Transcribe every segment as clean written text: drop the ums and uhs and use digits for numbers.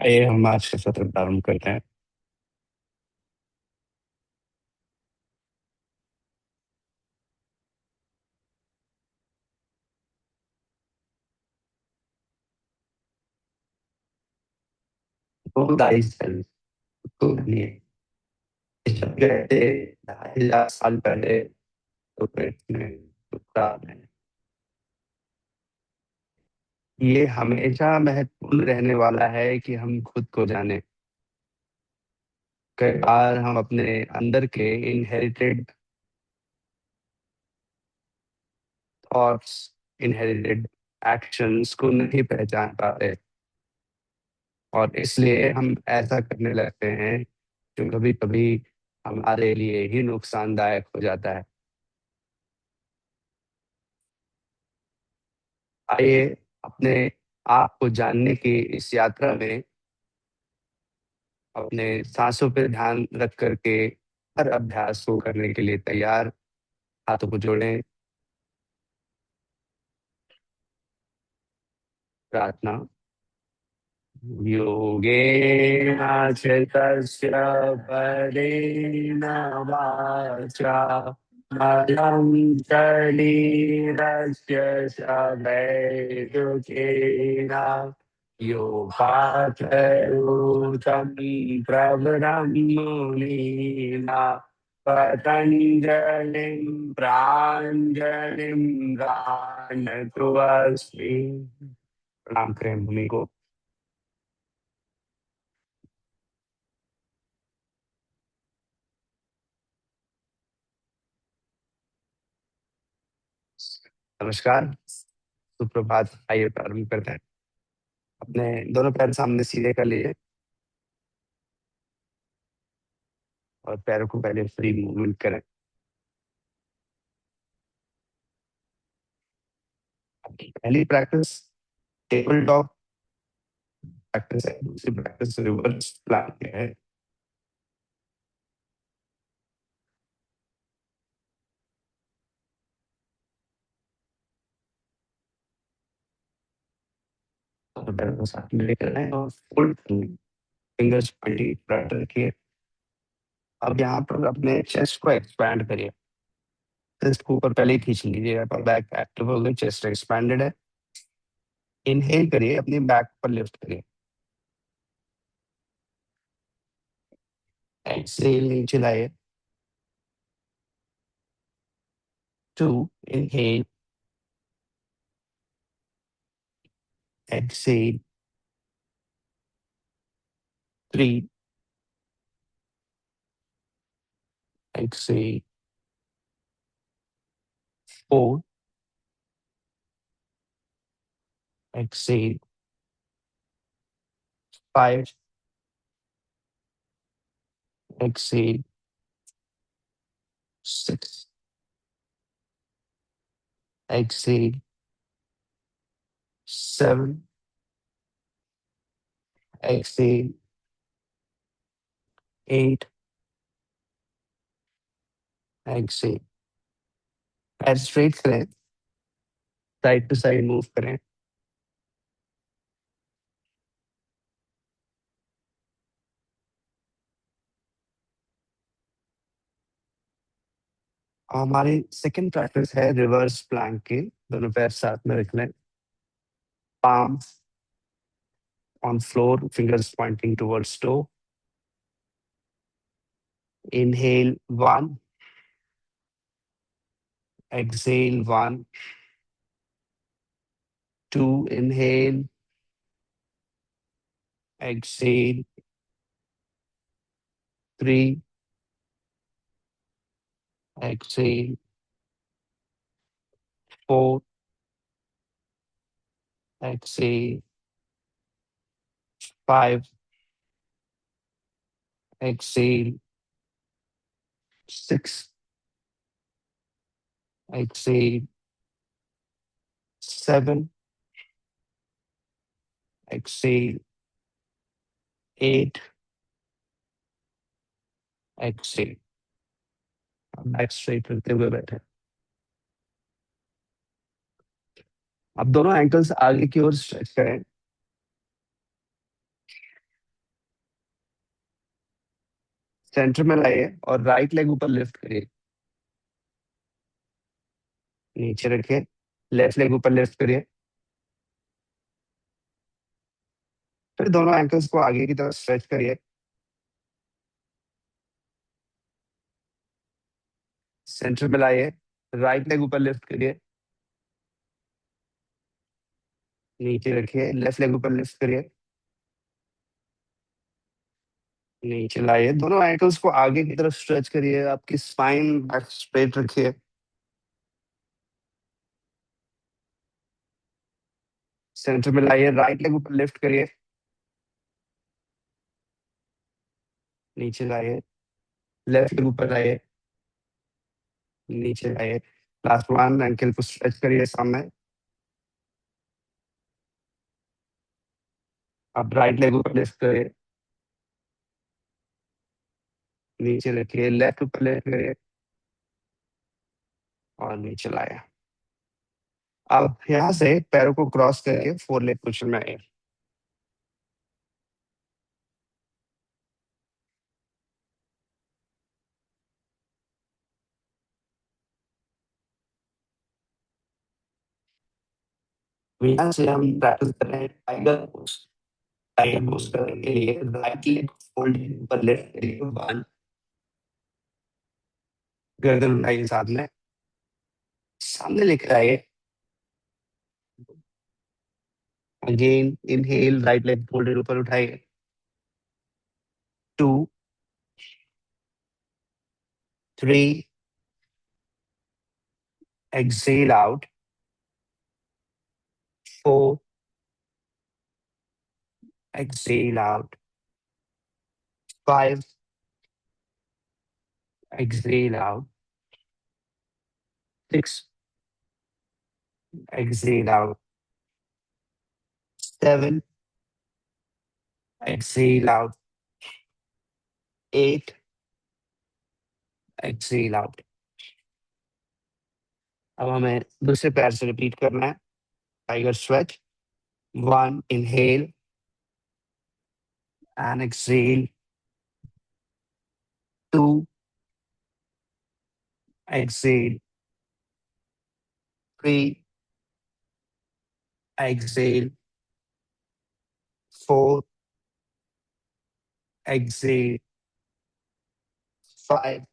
आइए हम आज का सत्र प्रारंभ करते हैं। तो 22 साल तो लिए जब गए थे 2,000 साल पहले तो पेट में टुकड़ा में ये हमेशा महत्वपूर्ण रहने वाला है कि हम खुद को जाने। कई बार हम अपने अंदर के इनहेरिटेड थॉट्स, इनहेरिटेड एक्शंस को नहीं पहचान पाते और इसलिए हम ऐसा करने लगते हैं जो कभी कभी हमारे लिए ही नुकसानदायक हो जाता है। आइए अपने आप को जानने की इस यात्रा में अपने सांसों पे ध्यान रख करके हर अभ्यास को करने के लिए तैयार। हाथों को जोड़ें। प्रार्थना। योगेन चित्तस्य परेण वाचा मलं शरीरस्य सवैदुकेन योपाकरोतं प्रवरं मुनीना पतञ्जलिं प्राञ्जलिं गानतोऽस्मि। प्रणाम करें भूमि को। नमस्कार, सुप्रभात। आइए प्रारंभ करते हैं। अपने दोनों पैर सामने सीधे कर लीजिए और पैरों को पहले फ्री मूवमेंट करें। आपकी पहली प्रैक्टिस टेबल टॉप प्रैक्टिस है, दूसरी प्रैक्टिस रिवर्स प्लैंक है। और पैरों को साथ में लेकर आए और फोल्ड फिंगर्स पॉइंटिंग फ्रंट रखिए। अब यहाँ पर अपने चेस्ट को एक्सपैंड करिए। चेस्ट को ऊपर पहले ही खींच लीजिए। अपर बैक एक्टिव हो गई, चेस्ट एक्सपैंडेड है। इनहेल करिए, अपनी बैक पर लिफ्ट करिए। एक्सेल नीचे लाइए। 2 inhale, Excel. 3 exhale, 4 exhale, 5 exhale, 6 exhale, 7 exhale, 8 exhale। पैर स्ट्रेट करें, साइड टू साइड मूव करें। हमारी सेकंड प्रैक्टिस है रिवर्स प्लैंक की। दोनों पैर साथ में रख लें। Palm on floor, fingers pointing towards toe. Inhale 1, exhale 1, 2 inhale, exhale, 3 exhale, 4 exhale, 5 exhale, 6 exhale, 7 exhale, 8 exhale। Back straight करते हुए बैठे। अब दोनों एंकल्स आगे की ओर स्ट्रेच करें। सेंटर में लाइए और राइट लेग ऊपर लिफ्ट करिए, नीचे रखिए, लेफ्ट लेग ऊपर लिफ्ट करिए, फिर दोनों एंकल्स को आगे की तरफ स्ट्रेच करिए, सेंटर में लाइए, राइट लेग ऊपर लिफ्ट करिए, नीचे रखिए, लेफ्ट लेग ऊपर लिफ्ट करिए, नीचे लाइए, दोनों एंकल्स को आगे की तरफ स्ट्रेच करिए, आपकी स्पाइन बैक स्ट्रेट रखिए, सेंटर में लाइए, राइट लेग ऊपर लिफ्ट करिए, नीचे लाइए, लेफ्ट लेग ऊपर लाइए, नीचे लाइए, लास्ट वन, एंकल को स्ट्रेच करिए सामने, अब राइट लेग ऊपर लिफ्ट करिए, नीचे रखिए, लेफ्ट ऊपर लिफ्ट करिए और नीचे लाए। अब यहाँ से पैरों को क्रॉस करके फोर लेग पोजीशन में आइए। यहाँ से हम प्रैक्टिस कर रहे हैं टाइगर पोज। टाइगर पोज करने के लिए राइट लेग फोल्ड ऊपर लिफ्ट करिए, वन, गर्दन उठाइए साथ में, सामने लेकर आइए, again inhale, right leg folded ऊपर उठाइए, two, three, exhale out, four, exhale out, five, exhale out, six, exhale out, seven, exhale out, eight, exhale out। अब हमें दूसरे पैर से रिपीट करना है, tiger stretch, one, inhale and exhale, two, exhale, three, exhale, four, exhale, five,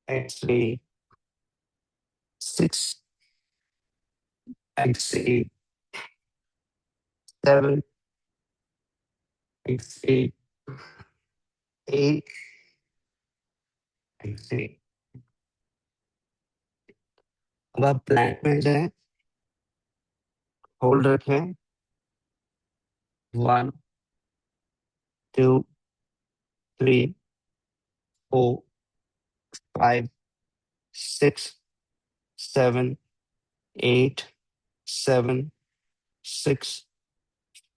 exhale, six, exhale, seven, exhale, eight, exhale। अब आप Planck में जाएं, होल्ड रखें, one, two, three, four, five, six, seven, eight, seven, six,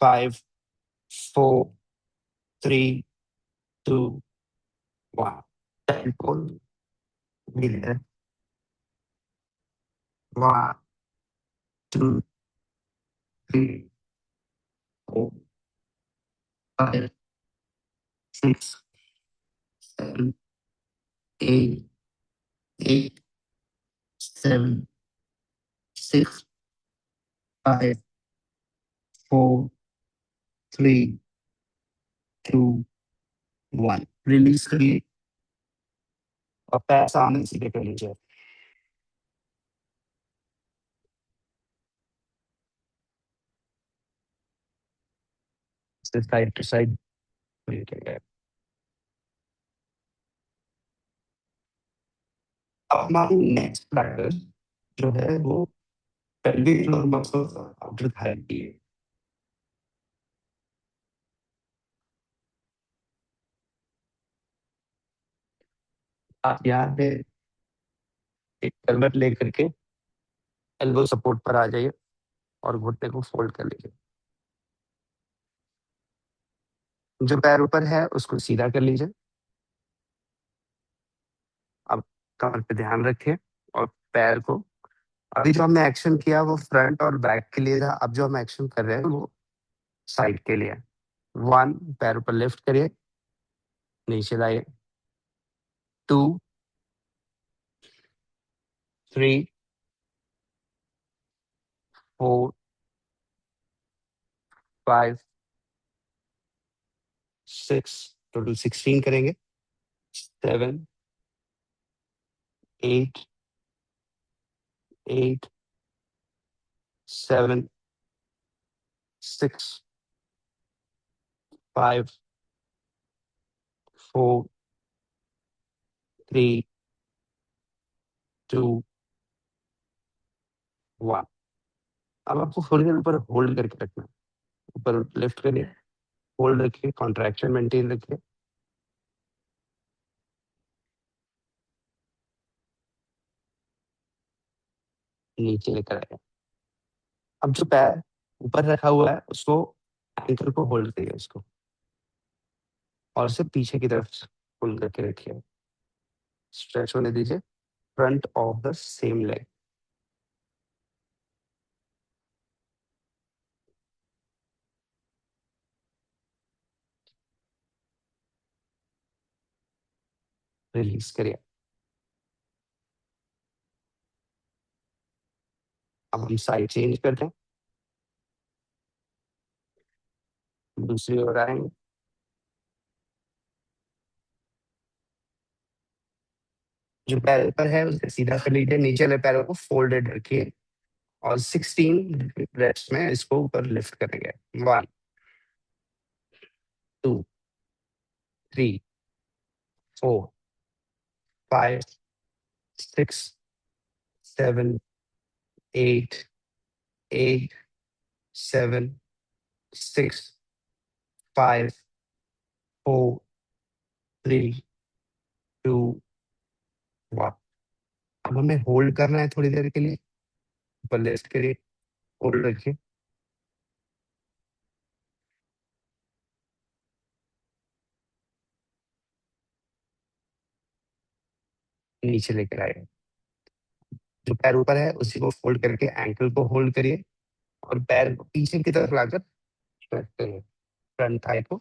five, four, three, two, one. Tempo मिले, one, two, three, four, five, six, seven, eight, eight, seven, six, five, four, three, two, one. Release करिए और पैर सामने सीधे कर लीजिए। Side to side. अब हमारी नेक्स्ट प्रैक्टिस जो है वो pelvic floor muscles after thigh की है। आप यहाँ पे एक कलमट लेकर के एल्बो सपोर्ट पर आ जाइए और घुटने को फोल्ड कर लीजिए। जो पैर ऊपर है उसको सीधा कर लीजिए। अब कमर पे ध्यान रखिए और पैर को, अभी जो हमने एक्शन किया वो फ्रंट और बैक के लिए था, अब जो हम एक्शन कर रहे हैं वो साइड के लिए। वन, पैर ऊपर लिफ्ट करिए, नीचे लाइए। 2, 3, 4, 5, 6, टोटल 16 करेंगे। 7, 8, 8, 7, 6, 5, 4, 3, 2, 1। अब आपको थोड़ी देर ऊपर होल्ड करके रखना है। ऊपर लिफ्ट करिए, होल्ड रखिए, कॉन्ट्रैक्शन मेंटेन रखिए। नीचे लेकर आए। अब जो पैर ऊपर रखा हुआ है उसको, एंकल को होल्ड करिए उसको, और उसे पीछे की तरफ पुल करके रखिए। स्ट्रेच होने दीजिए front of the same leg. Release करिए। अब हम साइड चेंज करते हैं, दूसरी ओर आएंगे। जो पैर ऊपर है उसे सीधा कर लीजिए, नीचे वाले पैरों को फोल्डेड रखिए, और 16 रेप्स में इसको ऊपर लिफ्ट करेंगे। 1, 2, 3, 4, 5, 6, 7, 8, 8, 7, 6, 5, 4, 3, 2, 1। अब हमें होल्ड करना है थोड़ी देर के लिए। ऊपर लिफ्ट करिए, होल्ड रखिए, नीचे लेकर आए। जो पैर ऊपर है उसी को फोल्ड करके एंकल को होल्ड करिए, और पैर को पीछे की तरफ लाकर स्ट्रेच करिए, फ्रंट थाई को।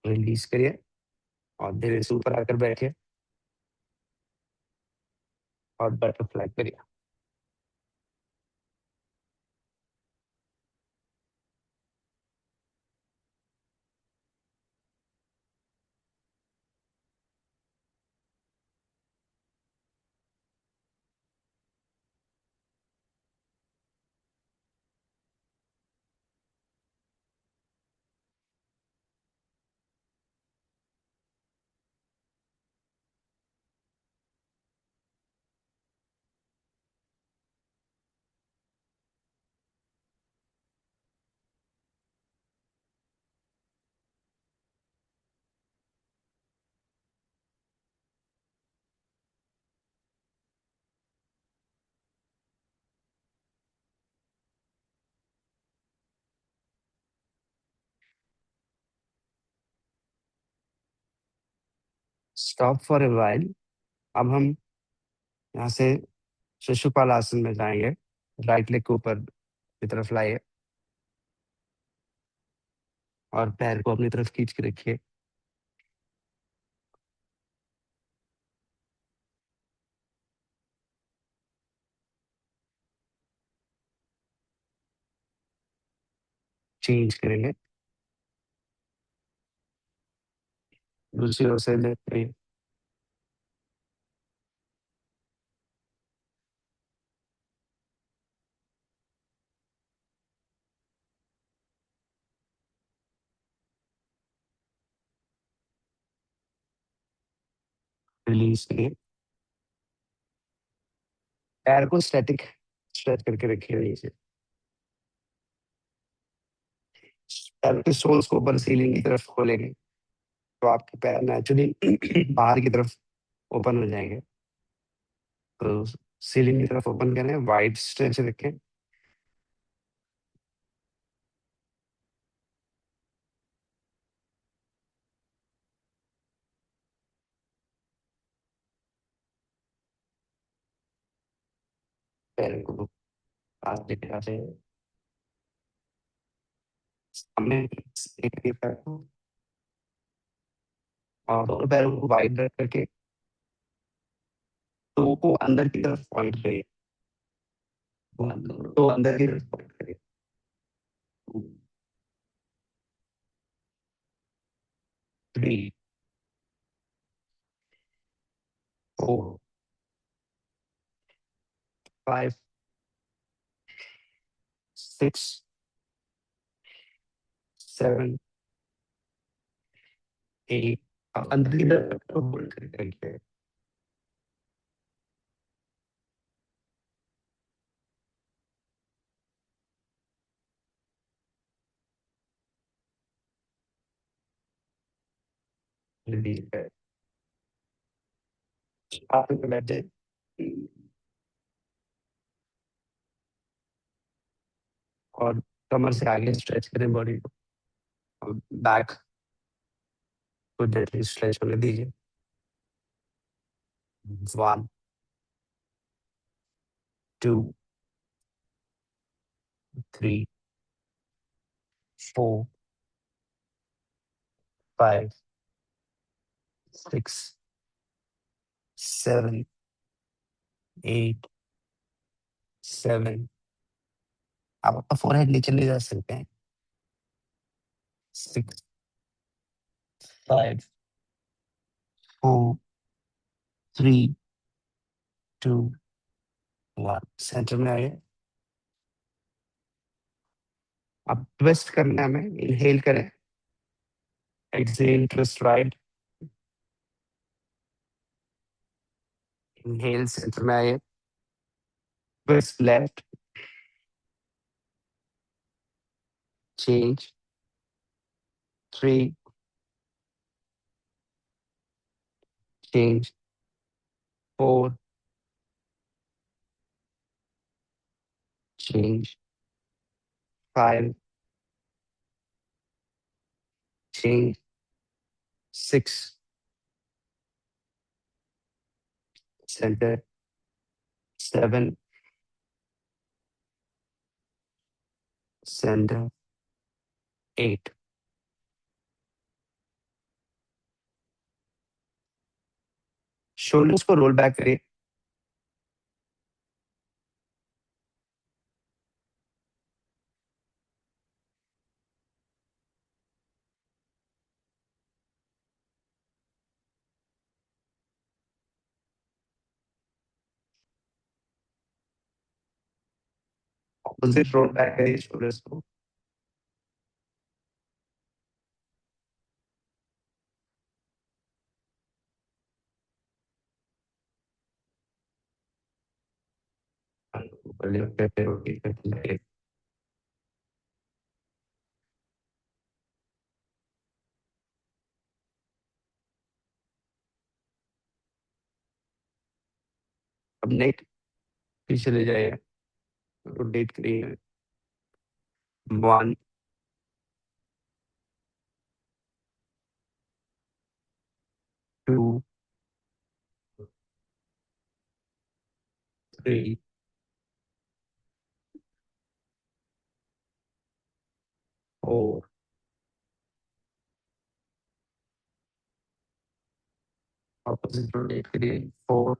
रिलीज करिए, और धीरे से ऊपर आकर बैठिए, और बटरफ्लाई करिए। Stop for a while. अब हम यहाँ से शिशुपाल आसन में जाएंगे। राइट लेग को ऊपर की तरफ लाइए, और पैर को अपनी तरफ खींच के रखिए। चेंज करेंगे, दूसरी ओर से लेफ्ट करिए। रिलीज करिए, पैर को स्टैटिक स्ट्रेच करके रखिए नीचे। पैर के सोल्स को ऊपर सीलिंग की तरफ खोलेंगे, तो आपके पैर नेचुरली बाहर की तरफ ओपन हो जाएंगे। तो सीलिंग की तरफ ओपन करें, वाइड स्ट्रेच रखें। पैर को पास लेके आते हैं, सामने एक एक पैर को, और दोनों पैरों को वाइड रख करके टो को अंदर की तरफ पॉइंट करिए, तो अंदर की तरफ पॉइंट करिए। 2, 3, 4, 5, 6, 7, 8, आप अंदर की तरफ होल्ड करके रखिए। रिलीज है, आप पे बैठ जाए, और कमर से आगे स्ट्रेच करें बॉडी को, और बैक को जेंटली स्ट्रेच होने दीजिए। 1, 2, 3, 4, 5, 6, 7, 8, 7, आप अपना फोरहेड नीचे ले जा सकते हैं। 6, 5, 4, 3, 2, 1, सेंटर में आइए। अब ट्विस्ट करना है, हमें इनहेल करें, exhale twist right, inhale centre में आइए, twist left, change, 3, change, 4, change, 5, change, 6, center, 7, center, 8, shoulders को रोल बैक करिए, ऑपोजिट रोल बैक करिए शोल्डर्स को, ऊपर लिफ्ट करते रोटेट करते जाइए। अब नेक पीछे ले जाइए, रोटेट करिए। 1, 2, 3, 4, ऑपोजिट रोटेट करिए। 4,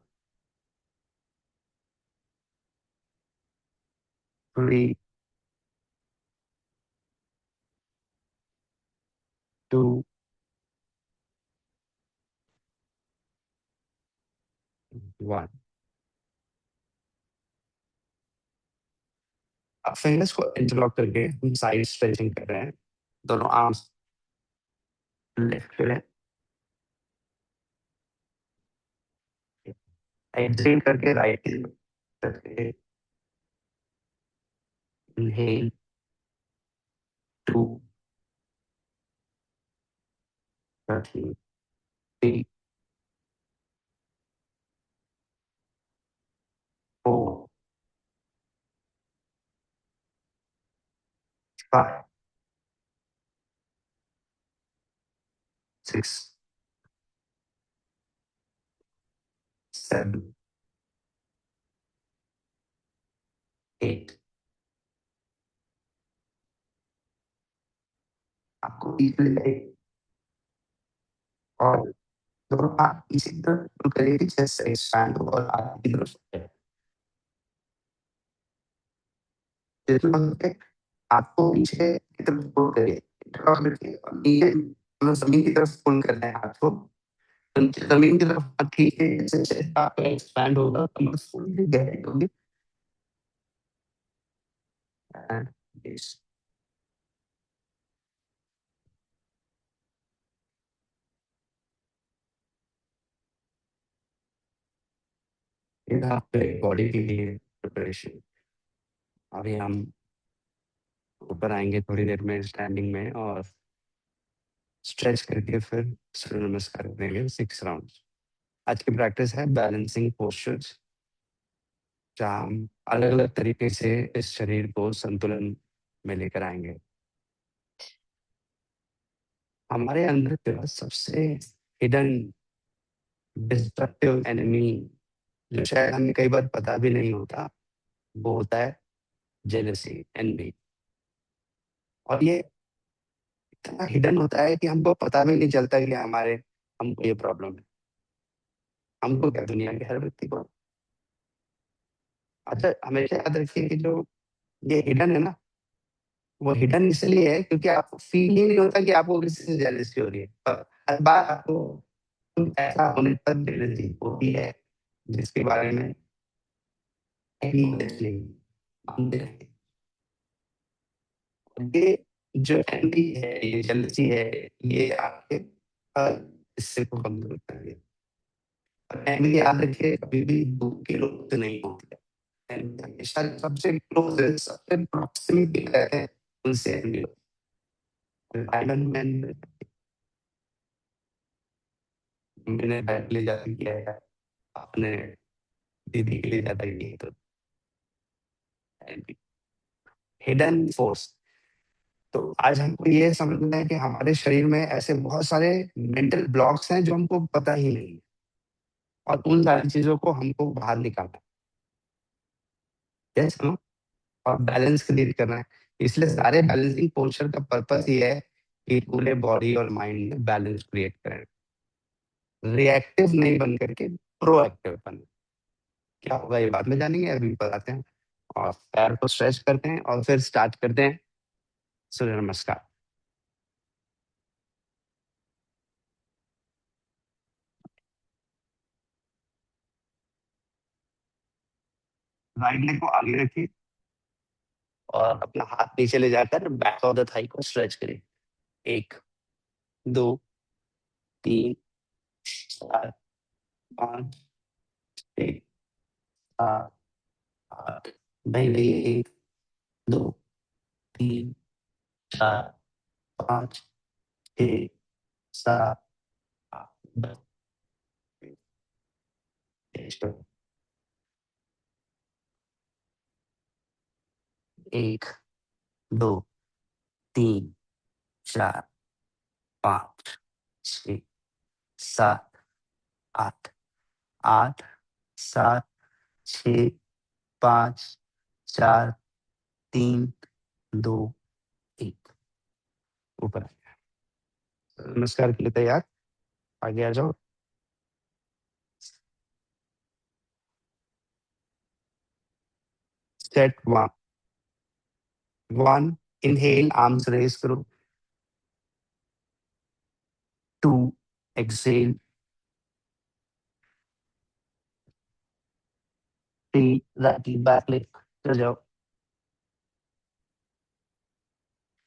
3, 2, 1। अब फिंगर्स को इंटरलॉक करके हम साइड स्ट्रेचिंग कर रहे हैं, दोनों आर्म्स लिफ्ट करें, एक्सहेल करके राइट करके, इनहेल, 2, 3, 4, 5, 6, 7, 8। आपको बीच में एक और दोनों हाथ इसी तरह पुल करिए कि चेस्ट एक्सपैंड हो और आगे की तरफ जाए। जितना हो सके आपको पीछे की तरफ पुल करिए। इंटरलॉक रखिए और नीचे मतलब ज़मीन की तरफ पुल करना है हाथ को। तो नीचे ज़मीन की तरफ हाथ खींचिए, जैसे चेस्ट आपका एक्सपैंड होगा, कमर थोड़ी गहरी होगी एंड यस, ये था आपके बॉडी के लिए प्रिपरेशन। अभी हम ऊपर आएँगे थोड़ी देर में स्टैंडिंग में और स्ट्रेच करके फिर सूर्य नमस्कार करेंगे 6 राउंड्स। आज की प्रैक्टिस है बैलेंसिंग पोस्चर्स, जहाँ हम अलग-अलग तरीके से इस शरीर को संतुलन में लेकर आएँगे। हमारे अंदर जो है सबसे हिडन डिस्ट्रक्टिव एनिमी, जो शायद हमें कई बार पता भी नहीं होता, वो होता है जेलसी, एनवी। और ये इतना हिडन होता है कि हमको पता भी नहीं चलता कि हमारे हमको ये प्रॉब्लम है। हमको क्या, दुनिया के हर व्यक्ति को। अच्छा, हमेशा याद रखिए कि जो ये हिडन है ना, वो हिडन इसलिए है क्योंकि आपको फ़ील ही नहीं होता कि आपको किसी से जेलसी हो रही है। हर बार आपको कुछ ऐसा होने पर जेलसी होती है, जिसके बारे में एक्नॉलेज नहीं मानते हैं। ये जो एंटी है, ये जेलसी है, ये आपके हर हिस्से को कमज़ोर कर देती है। और एनवी याद रखिए कभी भी दूर के लोग से नहीं होती है। एनवी हमेशा सबसे क्लोज़ेस्ट, सबसे प्रॉक्सिमिटी में रहते हैं, उनसे एनवी आयरन मैन मैंने बैग ले जाके किया है, आपने दीदी के लिए ज़्यादा की तो हिडन फोर्स। तो आज हमको ये समझना है कि हमारे शरीर में ऐसे बहुत सारे मेंटल ब्लॉक्स हैं जो हमको पता ही नहीं है, और उन सारी चीज़ों को हमको बाहर निकालना है। Yes, no? और बैलेंस क्रिएट करना है। इसलिए सारे बैलेंसिंग पोस्चर का पर्पस ये है कि पूरे बॉडी और माइंड में बैलेंस क्रिएट करें। रिएक्टिव नहीं बन करके प्रोएक्टिव बनें। क्या होगा ये बाद में जानेंगे, अभी बताते हैं। और पैर को स्ट्रेच करते हैं और फिर स्टार्ट करते हैं सूर्य नमस्कार। राइट लेग को आगे रखिए और अपना हाथ नीचे ले जाकर बैक ऑफ द थाई को स्ट्रेच करिए। 1, 2, 3, 4, 5, 6, 7, 8। नहीं, नहीं, 1, 2, 3, 4, 5, 6, 7, 8, 10। 1, 2, 3, 4, 5, 6, 7, 8, 8, 7, 6, 5, 4, 3, 2, 1। ऊपर आ गया। नमस्कार के लिए तैयार? आगे आ जाओ। सेट 1, 1 इनहेल आर्म्स रेज़ करो, 2 एक्सहेल, 3 राइट बैक लेग चले जाओ,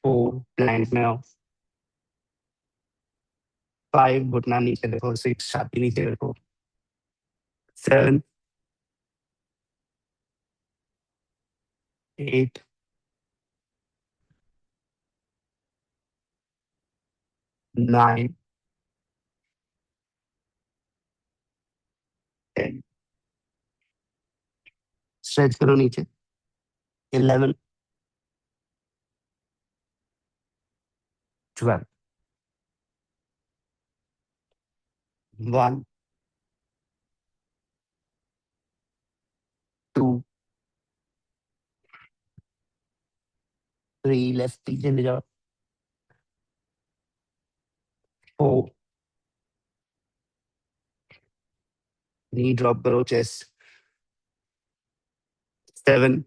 4 प्लैंक में आओ, 5 घुटना नीचे रखो, 6 छाती नीचे रखो, 7, 8, 9, 10। स्ट्रेच करो नीचे, 11, 12, 1, 2, 3 लेफ्ट पीछे ले जाओ। 4 नी ड्रॉप करो, चेस्ट। 7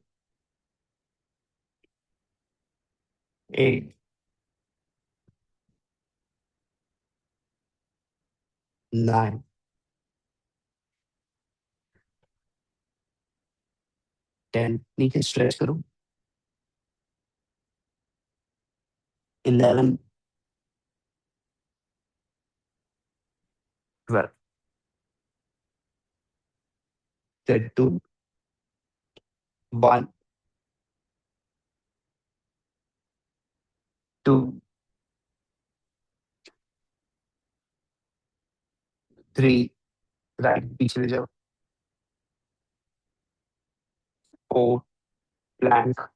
8 9 10 नीचे स्ट्रेच करो। 11 12 set to 1 2 3 राइट पीछे ले जाओ। 4 Planck.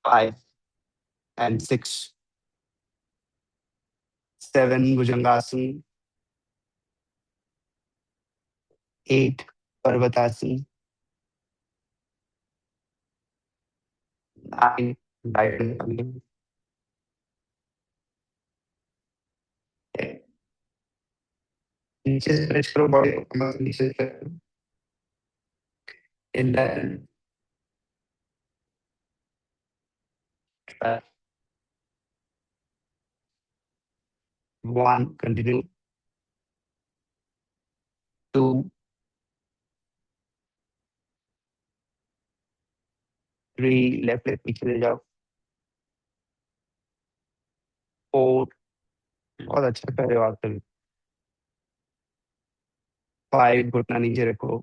5 and 6 7 bhujangasana. 8 Parvatasana. 9 diamond. 10 नीचे स्ट्रेच करो बॉडी को, कमर से नीचे स्ट्रेच करो। 11 12 1 कंटिन्यू। 2 3 लेफ्ट लेग पीछे ले जाओ। 4 बहुत अच्छा कर रहे हो आप सभी। 5 घुटना नीचे रखो।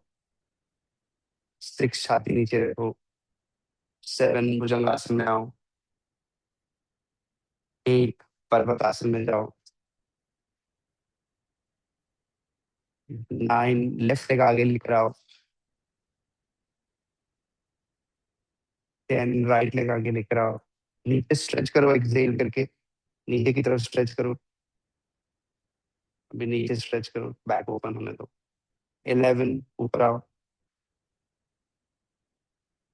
6 छाती नीचे रखो। 7 भुजंगासन में आओ। 8 पर्वतासन में जाओ। 9 लेफ्ट लेग आगे लेकर आओ। 10 राइट लेग आगे लेकर आओ। नीचे स्ट्रेच करो एक्सहेल करके, नीचे की तरफ स्ट्रेच करो। अभी नीचे स्ट्रेच करो, बैक ओपन होने दो। 11 ऊपर आओ।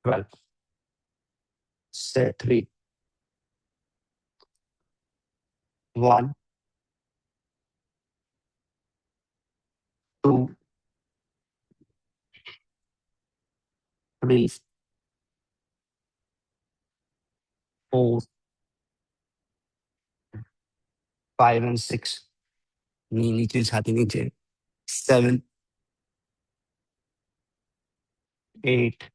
12 set 3 1 2 3 4 5 and 6 नी नीचे छाती नीचे। 7 8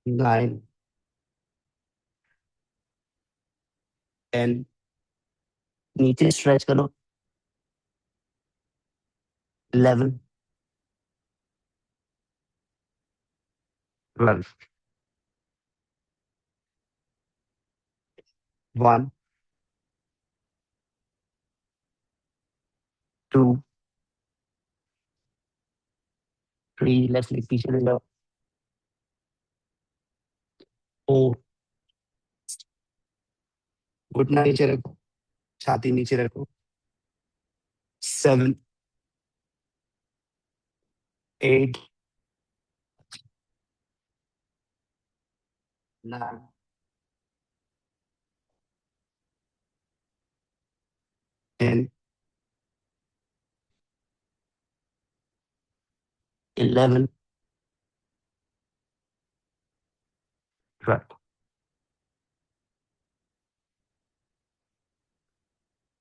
9 10 नीचे स्ट्रेच करो। 11 12 1 2 3 लेफ्ट लेग पीछे ले जाओ। 4 घुटना नीचे रखो, छाती नीचे रखो। 7 8 9 10 11 12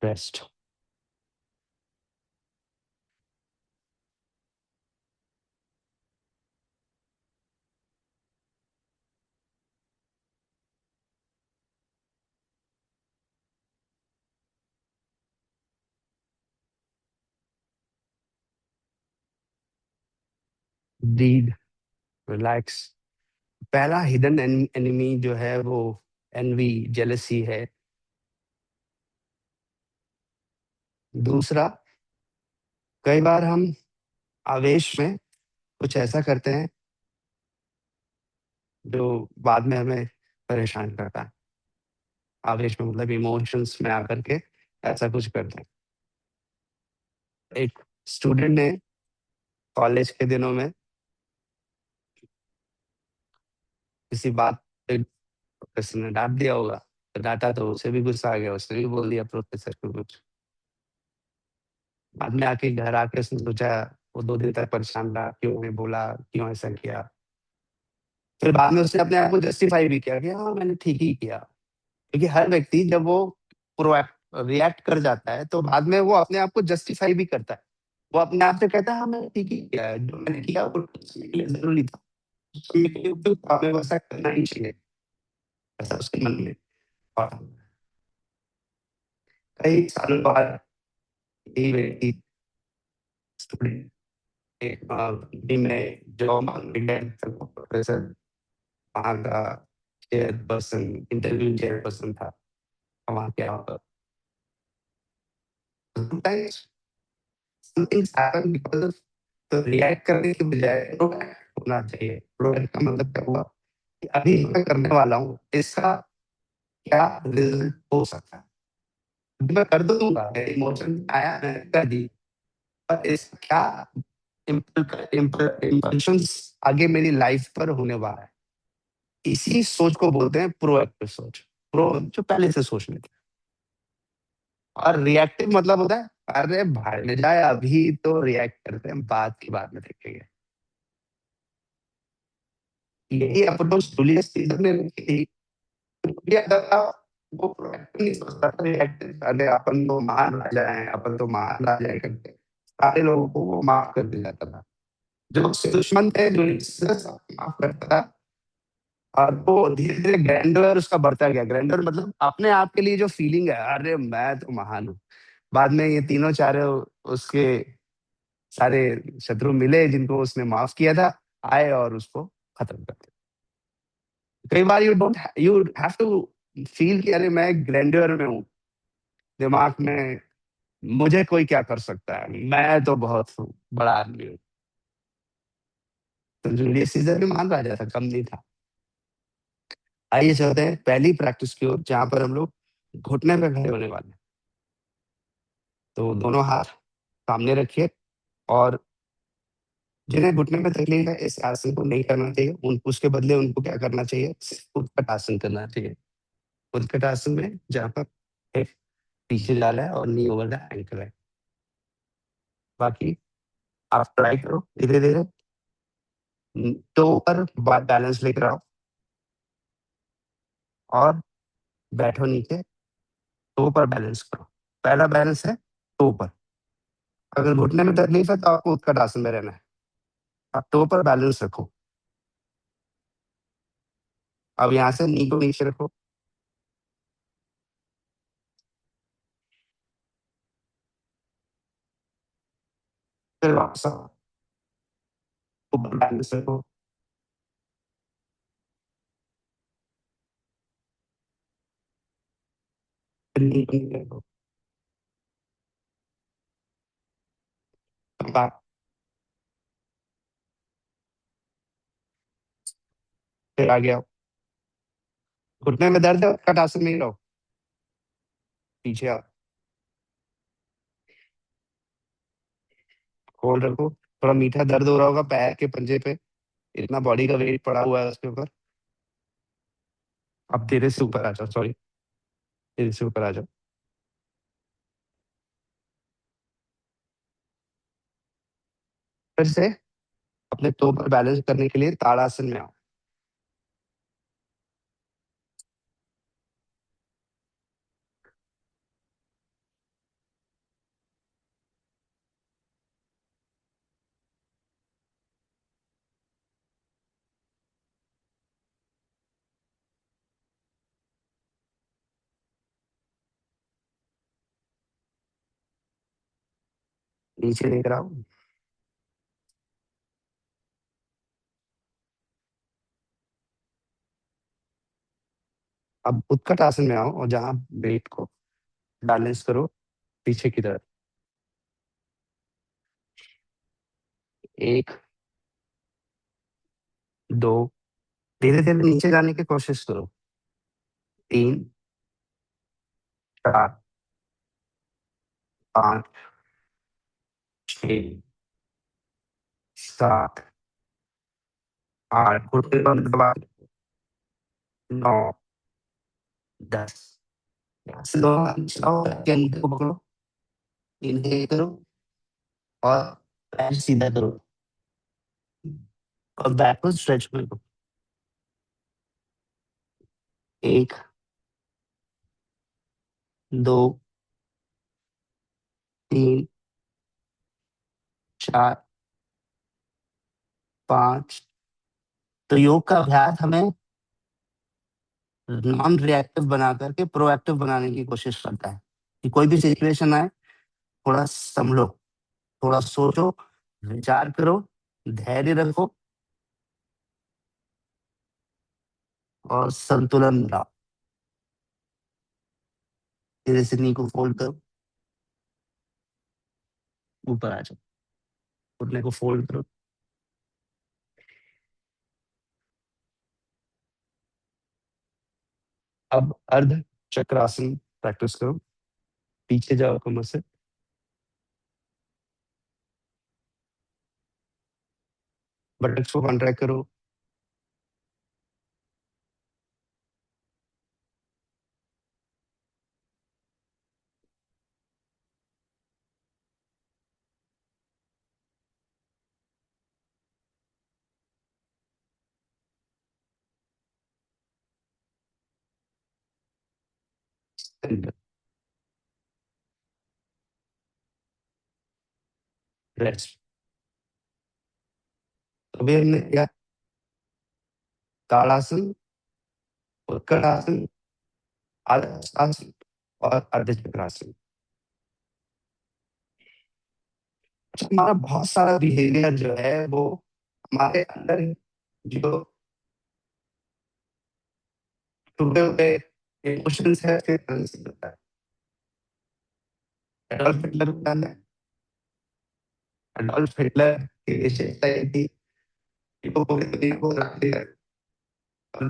रेस्ट। Breathe, relax. पहला हिडन एनिमी जो है वो एनवी, जेलसी है। दूसरा, कई बार हम आवेश में कुछ ऐसा करते हैं जो बाद में हमें परेशान करता है। आवेश में मतलब इमोशंस में आकर के ऐसा कुछ करते हैं। एक स्टूडेंट ने कॉलेज के दिनों में किसी बात पे प्रोफेसर ने डाँट दिया होगा, तो डाँटा तो उसे भी गुस्सा आ गया, उसने भी बोल दिया प्रोफेसर को कुछ। बाद में आके घर आके उसने सोचा, वो 2 दिन तक परेशान रहा, क्यों उन्हें बोला, क्यों ऐसा किया? फिर बाद में उसने अपने आप को जस्टिफाई भी किया कि हाँ, मैंने ठीक ही किया। क्योंकि हर व्यक्ति जब वो प्रोएक्ट रिएक्ट कर जाता है, तो बाद में वो अपने आप को जस्टिफाई भी करता है। वो अपने आप से कहता है, हाँ, मैंने ठीक ही किया है, जो मैंने किया वो मेरे लिए ज़रूरी था। मेरे लिए उपयुक्त था, हमें वैसा करना ही चाहिए, ऐसा उसके मन में। और कई सालों बाद यही व्यक्ति स्टूडेंट एक कंपनी में जॉब माँगने गया तो प्रोफेसर वहाँ का चेयरपर्सन, इंटरव्यू चेयरपर्सन था, वहाँ के sometimes somethings happen because of तो रिएक्ट करने की बजाय प्रोएक्ट होना चाहिए। प्रोएक्ट का मतलब क्या हुआ कि अभी मैं करने वाला हूँ, इसका क्या रिज़ल्ट हो सकता है? अभी मैं कर तो दूँगा, मेरे इमोशन आया मैंने कर दी, पर इसका क्या इम्पल्शंस आगे मेरी लाइफ़ पर होने वाला है। इसी सोच को बोलते हैं प्रोएक्टिव सोच। जो पहले से सोच लेते हैं। और रिएक्टिव मतलब होता है, अरे भाड़ जाए अभी तो रिएक्ट करते हैं, बाद में देखेंगे। यही अप्रोच जूलियस सीज़र ने रखी थी। जूलियस था वो प्रोएक्टिव नहीं सोचता था, रिएक्टिव अरे अपन तो महान राजा हैं, अपन तो महान राजा हैं करके सारे लोगों को वो माफ़ कर दिया जाता था। जो उसके दुश्मन थे, जूलियस सीज़र सबको माफ़ करता था। और वो धीरे-धीरे ग्रैंडर उसका बढ़ता गया। ग्रैंडर मतलब अपने आप के लिए जो फीलिंग है, अरे मैं तो महान हूँ। बाद में ये तीनों चारों उसके सारे शत्रु मिले जिनको उसने माफ़ किया था, आए और उसको खत्म कर दिया। कई बार यू हैव टू फील कि अरे मैं ग्रैंडर में हूँ, दिमाग में मुझे कोई क्या कर सकता है? मैं तो बहुत हूँ, बड़ा आदमी हूँ। तो जूलियस सीज़र भी महान राजा था, कम नहीं था। आइए चलते हैं पहली प्रैक्टिस की ओर जहाँ पर हम लोग घुटने पे खड़े होने वाले हैं। तो दोनों हाथ सामने रखिए और जिन्हें घुटने में तकलीफ है इस आसन को नहीं करना चाहिए। उन उसके बदले उनको क्या करना चाहिए? सिर्फ उत्कट आसन करना चाहिए। उत्कट आसन में जहाँ पर हिप पीछे जा रहा है और नी ओवर द एंकल है। बाकी आप ट्राई करो धीरे-धीरे टो पर बैलेंस लेकर आओ और बैठो नीचे, टो पर बैलेंस करो। पहला बैलेंस है टो पर। अगर घुटने में तकलीफ है तो आपको उत्कट आसन में रहना है। आप टो पर बैलेंस रखो। अब यहाँ से नी को नीचे रखो। फिर वापस आओ, ऊपर बैलेंस रखो। फिर नी को नीचे रखो। अब आप फिर आगे आओ। घुटने में दर्द है, उत्कट आसन में ही रहो। पीछे आओ, होल्ड रखो। थोड़ा मीठा दर्द हो रहा होगा पैर के पंजे पे, इतना बॉडी का वेट पड़ा हुआ है उसके ऊपर। अब धीरे से ऊपर आ जाओ, सॉरी, धीरे से ऊपर आ जाओ। फिर से अपने टो पर बैलेंस करने के लिए ताड़ासन में आओ। नीचे लेकर आओ। अब उत्कट आसन में आओ और जहाँ वेट को बैलेंस करो पीछे की तरफ। 1, 2, धीरे-धीरे नीचे जाने की कोशिश करो। 3, 4, 5, 6, 7, 8, घुटने बंद दबा के, 9, 10। यहाँ से दोनों हाथ चलाओ, के अंगूठे को पकड़ो, इनहेल करो और पैर सीधा करो और बैकवर्ड स्ट्रेच में करो। 1, 2, 3, 4, 5। तो योग का अभ्यास हमें नॉन रिएक्टिव बना करके प्रोएक्टिव बनाने की कोशिश करता है कि कोई भी सिचुएशन आए, थोड़ा संभलो, थोड़ा सोचो, विचार करो, धैर्य रखो और संतुलन बनाओ। धीरे से नी को फोल्ड करो, ऊपर आ जाओ, घुटने को फोल्ड करो। अब अर्ध चक्रासन प्रैक्टिस करो, पीछे जाओ कमर से, बटक्स को कॉन्ट्रैक्ट करो, रेस्ट। अभी हमने किया ताड़ासन, उत्कटासन, आसन और अर्ध चक्रासन। हमारा बहुत सारा बिहेवियर जो है वो हमारे अंदर जो टूटे हुए इमोशंस है फिर से होता है। एडोल्फ हिटलर को जानते हैं? एडोल्फ हिटलर की विशेषता ये थी कि वो पूरी दुनिया को रास्ते और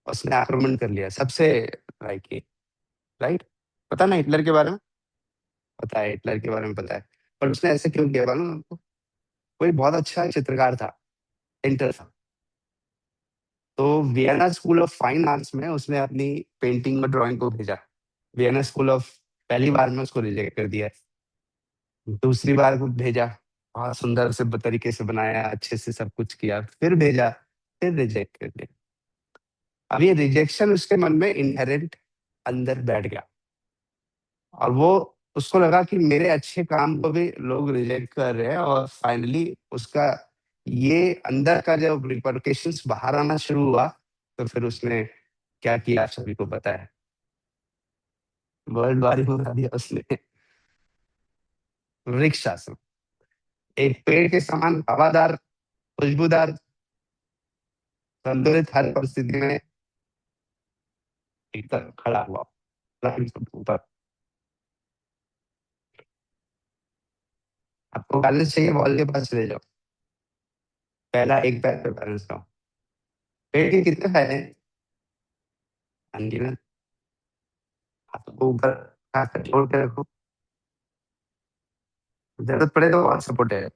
उसने आक्रमण कर लिया सबसे लाइक राइट। पता ना हिटलर के बारे में? पता है, हिटलर के बारे में पता है। पर उसने ऐसे क्यों किया मालूम है आपको? कोई बहुत अच्छा चित्रकार था, पेंटर था। तो Vienna school of fine arts में उसने अपनी पेंटिंग और ड्राइंग को भेजा। वियना स्कूल ऑफ पहली बार में उसको रिजेक्ट कर दिया, दूसरी बार को भेजा, बहुत सुंदर से तरीके से बनाया, अच्छे से सब कुछ किया, फिर भेजा, फिर रिजेक्ट कर दिया। अब ये रिजेक्शन उसके मन में इनहेरेंट अंदर बैठ गया और वो उसको लगा कि मेरे अच्छे काम को भी लोग रिजेक्ट कर रहे हैं और फाइनली उसका ये अंदर का जब रिपरकेशंस बाहर आना शुरू हुआ तो फिर उसने क्या किया आप सभी को पता है, वर्ल्ड वार ही बना दिया उसने। वृक्षासन, एक पेड़ के समान हवादार, खुशबूदार, संतुलित हर परिस्थिति में एकदम खड़ा हुआ, ऊपर। आपको बैलेंस चाहिए, वॉल के पास चले जाओ, पहला एक पैर पे बैलेंस लाओ। पेड़ के कितने फायदे हैं? अनगिनत। हाथों को ऊपर हाथ जोड़ के रखो, जरूरत पड़े तो और सपोर्ट है।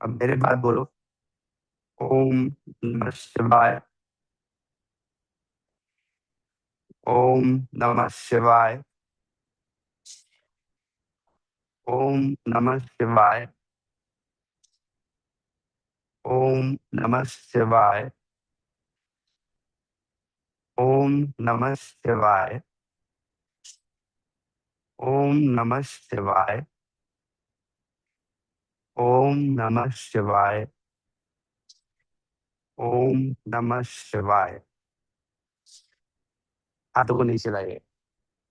अब मेरे बात बोलो, ओम नमः शिवाय, ओम नमः शिवाय, ओम नमः शिवाय, ओम नमः शिवाय, ओम नमः शिवाय, ओम नमः शिवाय, ओम नमः शिवाय, ओम नमः शिवाय। हाथों को नीचे लाइए।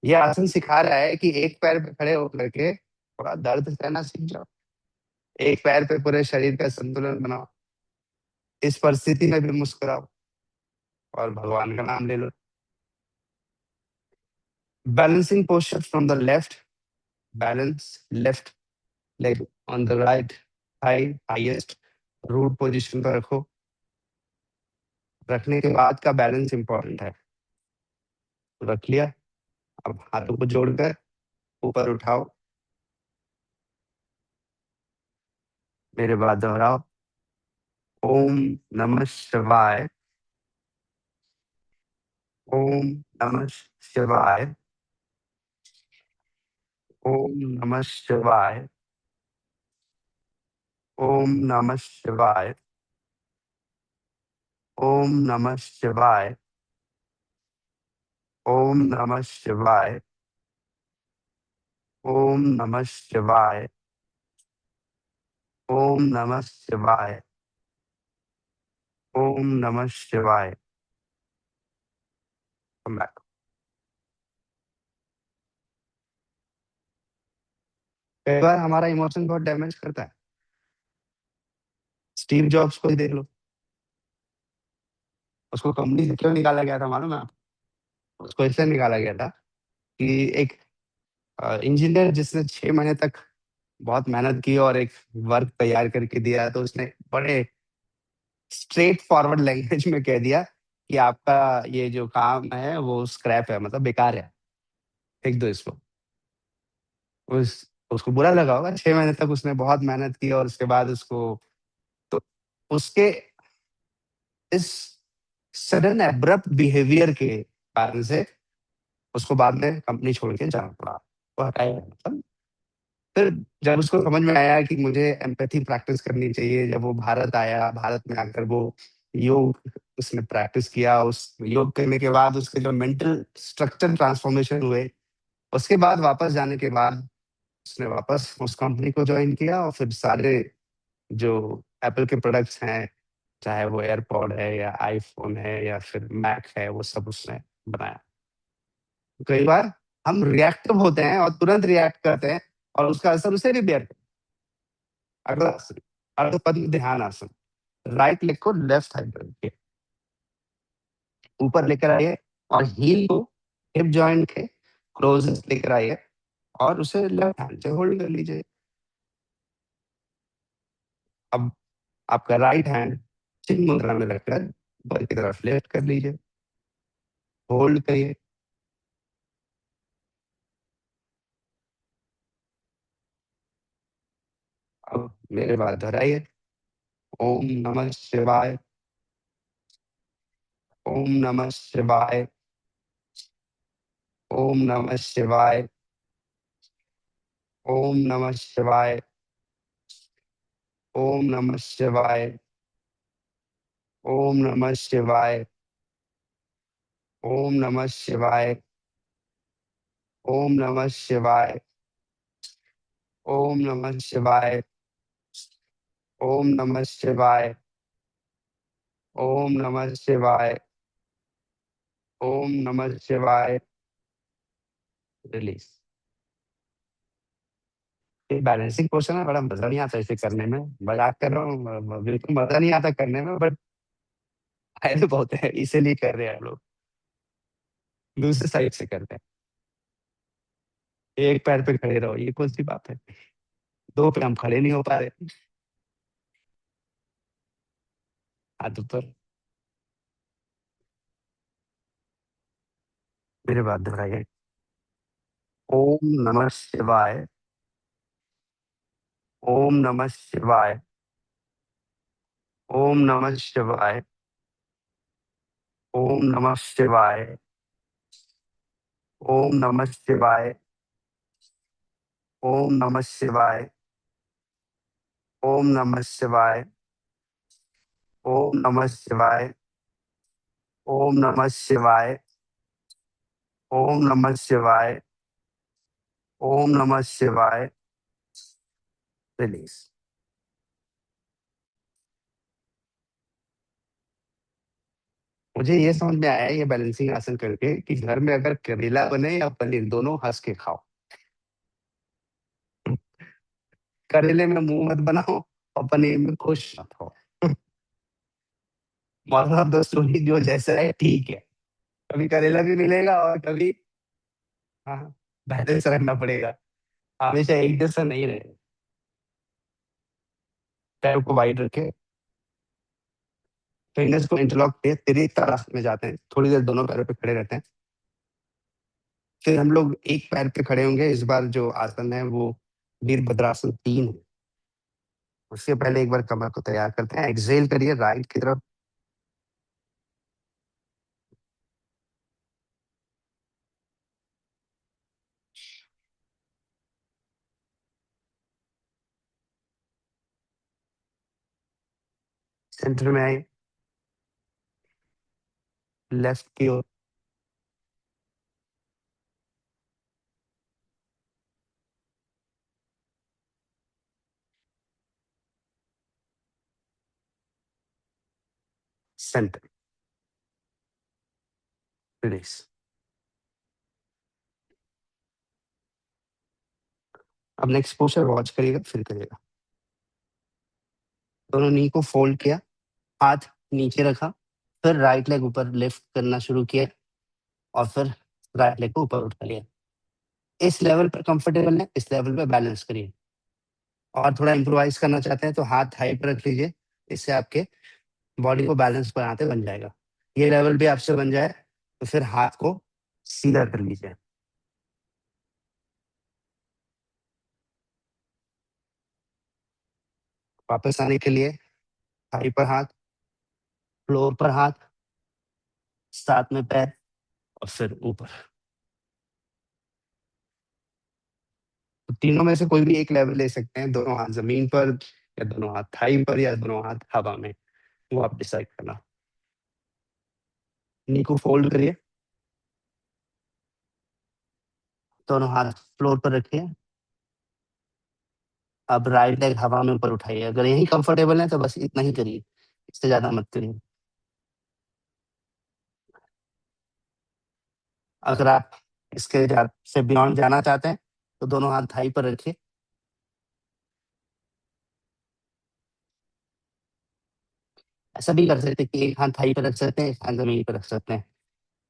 ये आसन सिखा रहा है कि एक पैर पे खड़े होकर के थोड़ा दर्द सहना सीख जाओ, एक पैर पे पूरे शरीर का संतुलन बनाओ, इस परिस्थिति में भी मुस्कुराओ और भगवान का नाम ले लो। Balancing posture from the left, balance left leg on the right thigh, highest root position पर रखो। रखने के बाद का बैलेंस इंपॉर्टेंट है। रख लिया, अब हाथों को जोड़कर ऊपर उठाओ, मेरे बाद दोहराओ। ओम नमः शिवाय। ओम नमः शिवाय। ओम नमः शिवाय। ओम नमः शिवाय। ओम नमः शिवाय। ओम नमः शिवाय। ओम नमः शिवाय। ओम नमः शिवाय। ओम नमः शिवाय। Come back. कई बार हमारा इमोशन बहुत डैमेज करता है। स्टीव जॉब्स को ही देख लो। उसको कंपनी से क्यों निकाला गया था मालूम है आपको? उसको इसलिए निकाला गया था कि एक इंजीनियर जिसने 6 महीने तक बहुत मेहनत की और एक वर्क तैयार करके दिया, तो उसने बड़े स्ट्रेट फॉरवर्ड लैंग्वेज में कह दिया कि आपका ये जो काम है वो स्क्रैप है, मतलब बेकार है, फेंक दो इसको। उस उसको बुरा लगा होगा, 6 महीने तक उसने बहुत मेहनत की और उसके बाद उसको, तो उसके इस सडन एब्रप्ट बिहेवियर के कारण से उसको बाद में कंपनी छोड़ के जाना पड़ा। वो हटाया गया, मतलब फिर जब उसको समझ में आया कि मुझे एम्पैथी प्रैक्टिस करनी चाहिए, जब वो भारत आया, भारत में आकर वो योग उसने प्रैक्टिस किया, उस योग करने के बाद उसके जो मेंटल स्ट्रक्चर ट्रांसफॉर्मेशन हुए, उसके बाद वापस जाने के बाद उसने वापस उस कंपनी को जॉइन किया और फिर सारे जो एप्पल के प्रोडक्ट्स हैं, चाहे वो एयरपॉड है या आईफ़ोन है या फिर मैक है, वो सब उसने बनाया। कई बार हम रिएक्टिव होते हैं और तुरंत रिएक्ट करते हैं और उसका असर उसे भी बेयर करता है। अगला आसन, अर्धपद्म ध्यान आसन। राइट लेग को लेफ्ट साइड पे रखिए, ऊपर लेकर आइए और हील को हिप जॉइंट के क्लोज़ेस्ट लेकर आइए और उसे लेफ्ट हैंड से होल्ड कर लीजिए। अब आपका राइट हैंड चिन्ह मुद्रा में रखकर ऊपर की तरफ लिफ्ट कर लीजिए, होल्ड करिए। अब मेरे बाद दोहराइए। ओम नमः शिवाय। ओम नमः शिवाय। ओम नमः शिवाय। ओम नमः शिवाय। ओम नमः शिवाय। ओम नमः शिवाय। ओम नमः शिवाय। ओम नमः शिवाय। ओम नमः शिवाय। ओम नमः शिवाय। ओम नमः शिवाय। ओम नमः शिवाय। रिलीज़। ये बैलेंसिंग पोर्शन है, बड़ा मज़ा नहीं आता इसे करने में। मज़ाक कर रहा हूँ, बिल्कुल मज़ा नहीं आता करने में, बट फ़ायदे बहुत हैं, इसीलिए कर रहे हैं हम लोग। दूसरे साइड से करते हैं। एक पैर पे खड़े रहो, ये कौन-सी बात है? 2 पे हम खड़े नहीं हो पा रहे। हाथ ऊपर, मेरे बाद दोहराइए। ओम नमः शिवाय। ओम नमः शिवाय। ओम नमः शिवाय। ओम नमः शिवाय। ओम नमः शिवाय। ओम नमः शिवाय। ओम नमः शिवाय। ओम नमः शिवाय। ओम नमः शिवाय। ओम नमः शिवाय। ओम नमः शिवाय। रिलीज़। मुझे ये समझ में आया ये बैलेंसिंग आसन करके कि घर में अगर करेला बने या पनीर, दोनों हँस के खाओ। करेले में मुँह मत बनाओ और पनीर में खुश मत हो। मतलब दोस्तों जो जैसा है ठीक है। कभी करेला भी मिलेगा और कभी, हाँ, बैलेंस रखना पड़ेगा। हमेशा एक जैसा नहीं रहे। पैरों को वाइड रखें, फिंगर्स को इंटरलॉक किए, त्रिकोणासन में जाते हैं। थोड़ी देर दोनों पैरों पे खड़े रहते हैं। फिर हम लोग एक पैर पे खड़े होंगे। इस बार जो आसन है वो वीरभद्रासन 3 है। उससे पहले एक बार कमर को तैयार करते हैं। एक्सहेल करिए राइट की तरफ। सेंटर में आइए, लेफ्ट की ओर। सेंटर। रिलीज। अब नेक्स्ट पोस्चर वॉच करिएगा, फिर करिएगा। दोनों नी को फोल्ड किया, हाथ नीचे रखा, फिर राइट लेग ऊपर लिफ्ट करना शुरू किया और फिर राइट लेग को ऊपर उठा लिया। इस लेवल पर कंफर्टेबल है, इस लेवल पे बैलेंस करिए। और थोड़ा इम्प्रोवाइज करना चाहते हैं तो हाथ हाई पर रख लीजिए, इससे आपके बॉडी को बैलेंस बनाते बन जाएगा। ये लेवल भी आपसे बन जाए तो फिर हाथ को सीधा कर लीजिए। वापस आने के लिए थाई पर हाथ, फ्लोर पर हाथ, साथ में पैर और फिर ऊपर। तो तीनों में से कोई भी एक लेवल ले सकते हैं, दोनों हाथ जमीन पर या दोनों हाथ थाई पर या दोनों हाथ हवा में, वो आप डिसाइड करना। नी को फोल्ड करिए, दोनों हाथ फ्लोर पर रखिए। अब राइट लेग हवा में ऊपर उठाइए। अगर यही कंफर्टेबल है तो बस इतना ही करिए, इससे ज्यादा मत करिए। अगर आप से बियॉन्ड जाना चाहते हैं तो दोनों हाथ थाई पर रखिए। ऐसा भी कर सकते हैं कि एक हाथ थाई पर रख सकते हैं, एक हाथ जमीन पर रख सकते हैं।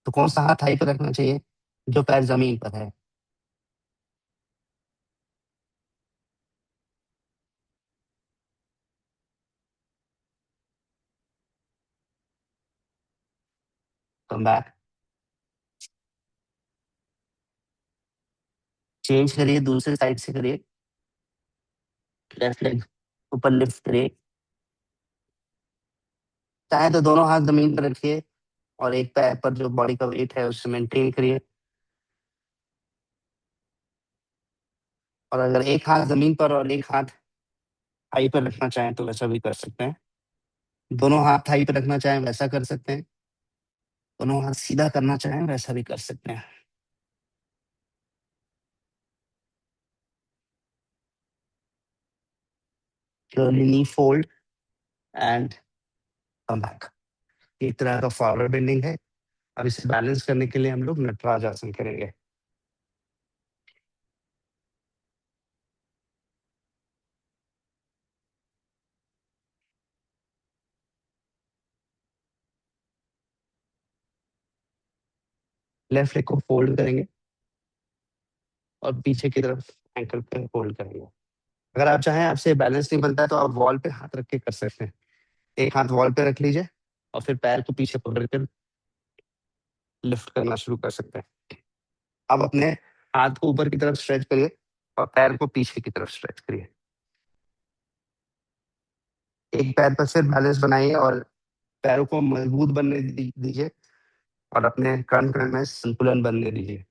तो कौन सा हाथ थाई पर रखना चाहिए? जो पैर जमीन पर है। कम बैक, चेंज करिए, दूसरे साइड से करिए। लेफ्ट लेग ऊपर लिफ्ट करिए। चाहे तो दोनों हाथ जमीन पर रखिए और एक पैर पर जो बॉडी का वेट है उससे मेंटेन करिए। और अगर एक हाथ जमीन पर और एक हाथ थाई पर रखना चाहें तो वैसा भी कर सकते हैं। दोनों हाथ थाई पर रखना चाहें वैसा कर सकते हैं। दोनों हाथ सीधा करना चाहें वैसा भी कर सकते हैं। Slowly knee fold and come back। एक तरह का फॉरवर्ड बेंडिंग है। अब इसे बैलेंस करने के लिए हम लोग नटराज आसन करेंगे। लेफ्ट लेग को फोल्ड करेंगे और पीछे की तरफ एंकल पे होल्ड करेंगे। अगर आप चाहें आपसे बैलेंस नहीं बनता है तो आप वॉल पे हाथ रख के कर सकते हैं। एक हाथ वॉल पे रख लीजिए और फिर पैर को पीछे पकड़ कर लिफ्ट करना शुरू कर सकते हैं। अब अपने हाथ को ऊपर की तरफ स्ट्रेच करिए और पैर को पीछे की तरफ स्ट्रेच करिए। एक पैर पर सिर्फ बैलेंस बनाइए और पैरों को मजबूत बनने दीजिए और अपने कण कण में संतुलन बनने दीजिए।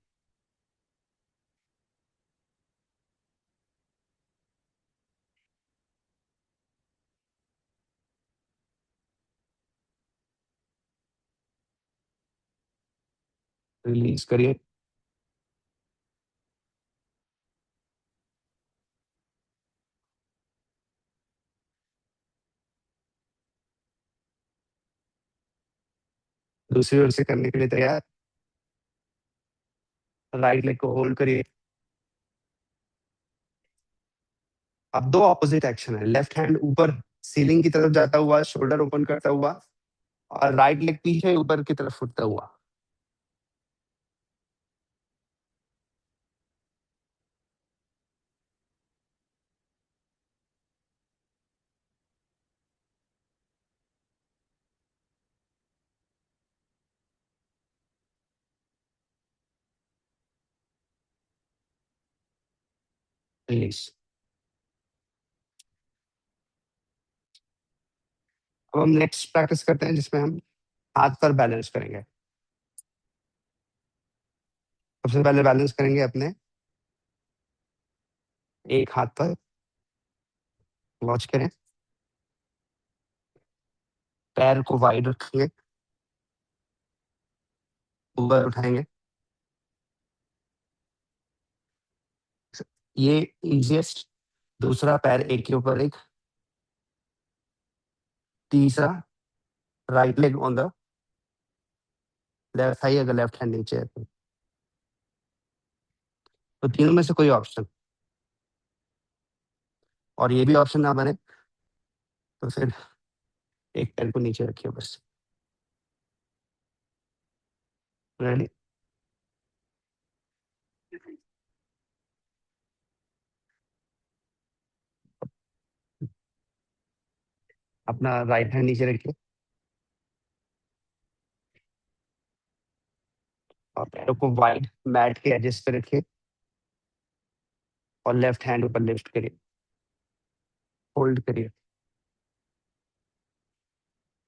रिलीज करिए। दूसरी ओर से करने के लिए तैयार। राइट लेग को होल्ड करिए। अब दो ऑपोजिट एक्शन है। लेफ्ट हैंड ऊपर सीलिंग की तरफ जाता हुआ, शोल्डर ओपन करता हुआ, और राइट लेग पीछे ऊपर की तरफ उठता हुआ। रिलीज। अब हम नेक्स्ट प्रैक्टिस करते हैं जिसमें हम हाथ पर बैलेंस करेंगे। सबसे पहले बैलेंस करेंगे अपने एक हाथ पर, वॉच करें, पैर को वाइड रखेंगे, ऊपर उठाएंगे। ये इजिएस्ट। दूसरा पैर एक के ऊपर एक, तीसरा right leg on the left thigh, अगर लेफ्ट हैंड नीचे है तो तीनों में से कोई ऑप्शन, और ये भी ऑप्शन ना बने तो फिर एक पैर को नीचे रखिए बस। रेडी? अपना राइट हैंड नीचे रखिए और पैरों को वाइड मैट के एजेस पे रखिए और लेफ्ट हैंड ऊपर लिफ्ट करिए, होल्ड करिए।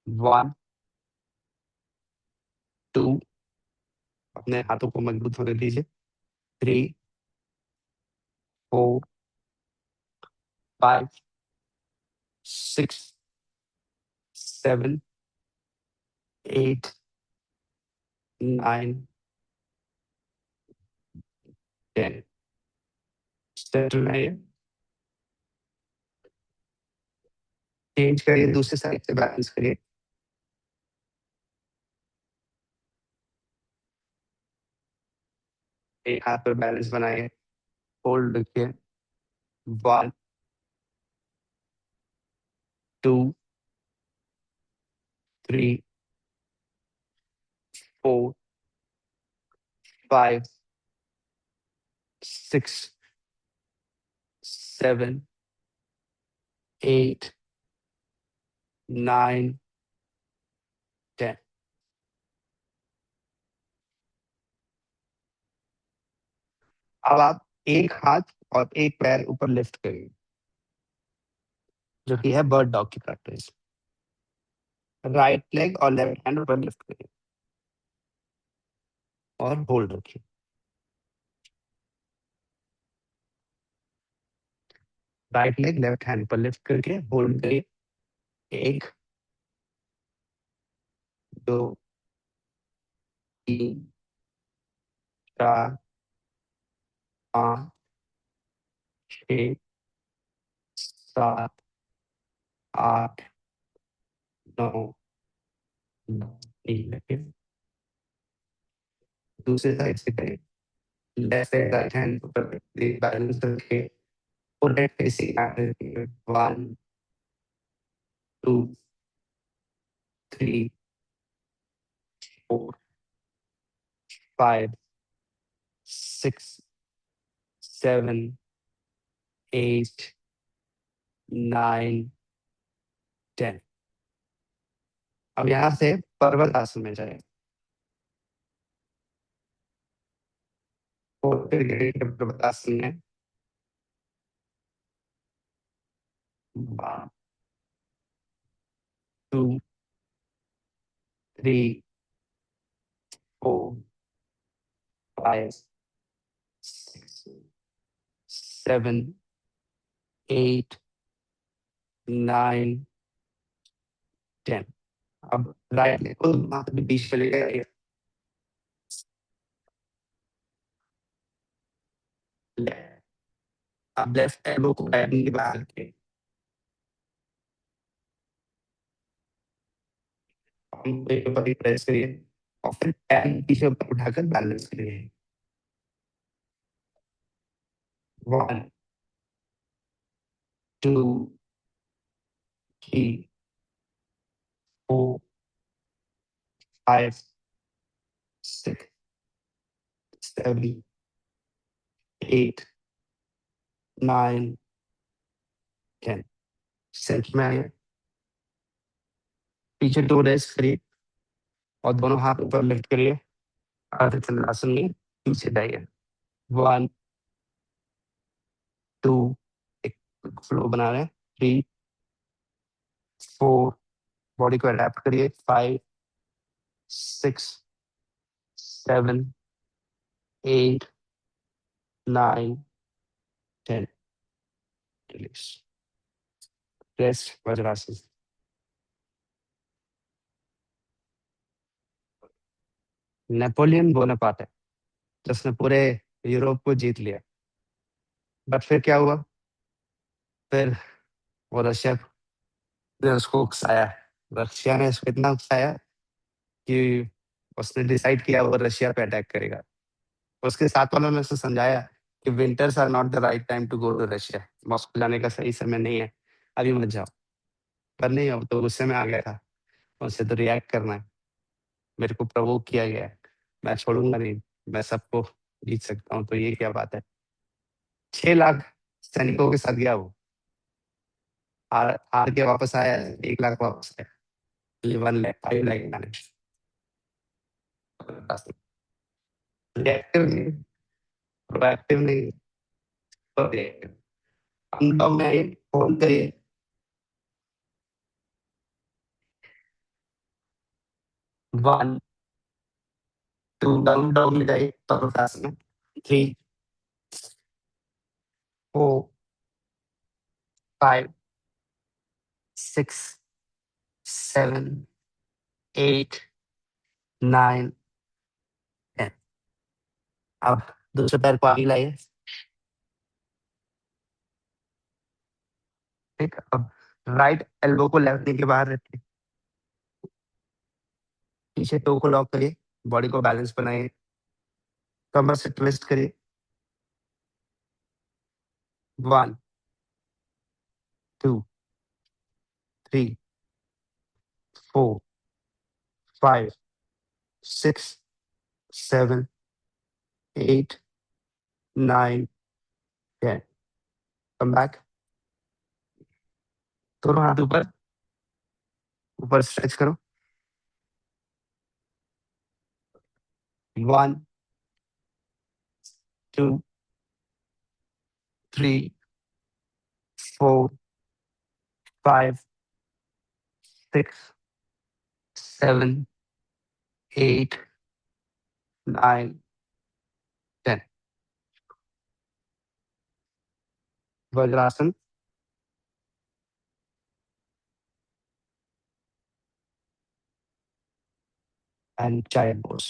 1 2, अपने हाथों को मजबूत होने दीजिए। 3 4 5 6 7 8 9 10। सेटल रहिए, चेंज करिए, दूसरे साइड से बैलेंस करिए। एक हाथ पर बैलेंस बनाइए, होल्ड रखिए। 1 2 3 4 5 6 7 8 9 10। अब आप एक हाथ और एक पैर ऊपर लिफ्ट करिए, जो कि है बर्ड डॉग की प्रैक्टिस। राइट लेग और लेफ्ट हैंड ऊपर लिफ्ट करिए और होल्ड रखिए। राइट लेग लेफ्ट हैंड ऊपर लिफ्ट करके होल्ड करिए। 1 2 3 4 5 6 7 8 9 10 रखिए। दूसरे साइड से करें, लेफ्ट एंड राइट हैंड ऊपर बैलेंस करके फोरहेड फेसिंग बैक रखिए। 1 2 3 4 5 6 7 8 9 10। अब यहाँ से पर्वत आसन में जाए। पर्वत आसन में 1 2 3 4 5 6 7 8 9 10। अब राइट लेग को हाथ में बीच में लेके आइए। अब लेफ्ट एल्बो को पैर के बाहर रखिए, palm पे ऊपर ही प्रेस करिए और फिर पैर पीछे ऊपर उठाकर बैलेंस करिए। 1 2 3 4 5 6 7 8 9 10। सेंटर में आइए, पीछे 2 रेस्ट करिए और दोनों हाथ ऊपर लिफ्ट करिए। अर्ध चंद्रासन में पीछे जाइए। 1 2, एक फ्लो बना रहे हैं। 3 4 बॉडी को अडेप्ट करिए। 5, 6, 7, 8, 9, 10। Release. Rest, vajrasana. Napoleon Bonaparte है जिसने पूरे यूरोप को जीत लिया। बट फिर क्या हुआ? फिर वो रशिया ने उसको उकसाया। रशिया ने उसको इतना उकसाया कि उसने डिसाइड किया वो रशिया पे अटैक करेगा। उसके साथ वालों ने उसे समझाया कि winters are not the right time to go to Russia. Moscow जाने का सही समय नहीं है, अभी मत जाओ। पर नहीं, अब तो गुस्से में आ गया था। उनसे तो रिएक्ट करना है, मेरे को प्रवोक किया गया है, मैं छोड़ूंगा नहीं, मैं सबको जीत सकता हूँ। तो ये क्या बात है? 6 लाख सैनिकों के साथ गया वो, हार हार के वापस आया, 1 लाख वापस आया, 1 लाख, 5 लाख मैनेज। रिएक्टिव नहीं, प्रोएक्टिव नहीं, प्रोएक्टिव। हम में फोन करिए। 1, 2 डाउन डाउन में जाइए पर्वतासन में। 3, 4, 5, 6, 7, 8, 9, 10। अब दूसरे पैर को आगे लाइए। ठीक, अब राइट एल्बो को लेफ्ट नी के बाहर रखिए, पीछे टो को लॉक करिए, बॉडी को बैलेंस बनाइए, कमर से ट्विस्ट करिए। 1, 2, 3, 4, 5, 6, 7, 8, 9, 10। कम बैक, दोनों हाथ ऊपर, ऊपर स्ट्रेच करो। 1, 2, 3, 4, 5, 6, 7, 8, 9, 10। Vajrasana and child pose.